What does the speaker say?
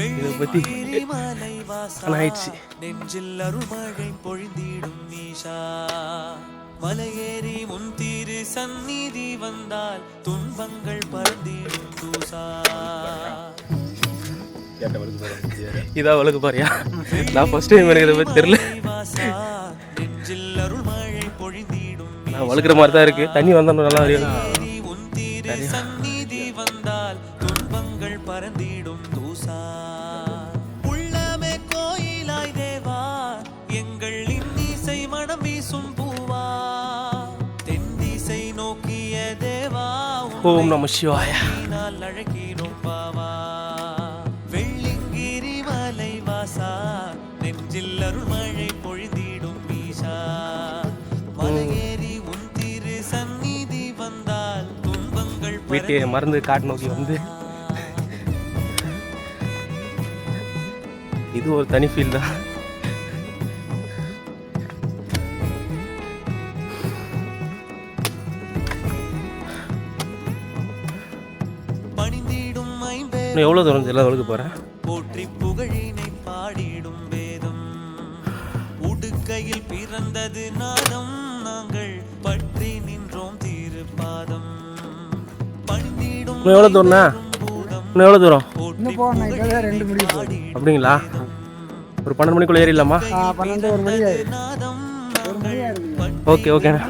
இதை பற்றி ஆயிடுச்சு. நெஞ்சில் அருள்மழை பொழிந்திடும் நீஷா மலையேறி முன் திரு சந்நிதி வந்தால் துன்பங்கள் பறந்திடும் தூசா. இதான் வழக்கு பாரியா? நான் ஃபர்ஸ்ட் டைம் எனக்கு இதை பற்றி தெரியல. நெஞ்சில் அருள்மழை பொழிந்திடும் நான் வளர்க்குற மாதிரி தான் இருக்குது. தண்ணி வந்தாலும் நல்லா அறியும். உன் திரு சந்நிதி வந்தால் துன்பங்கள் பறந்திடும் தூசா. உள்ளமே கோயிலாய் தேவா எங்கள் இன்னிசை மனம் வீசும் பூவா தென் திசை நோக்கிய தேவா ஓம் நம சிவாய. அழகிடும் பாவா வெள்ளிங்கிரி மலை வாசா நெஞ்சில் அருள்மழை பொழிந்திடும் மீஷா மலையேறி உன் திரு சந்நிதி வந்தால் துன்பங்கள் வீட்டை மறந்து காட்டு நோக்கி வந்து இது ஒரு தனி ஃபீல் தான். பணிந்திடும் இன்னும் எவ்வளோ தூரம் எல்லாம் வளர்க்க போகிறேன். போற்றி புகழினை பாடிடும் வேதம் உடுக்கையில் பிறந்தது நாதம் நாங்கள் பற்றி நின்றோம் திருப்பாதம் பணிந்திடும் இன்னும் எவ்வளோ தூரம்ண்ணா? இன்னும் எவ்வளோ தூரம்? அப்படிங்களா? ஒரு 12 மணிக்குள்ளே ஏறிடலாமா? 12 1 மணி. நாதம் ஓகே ஓகேண்ணா.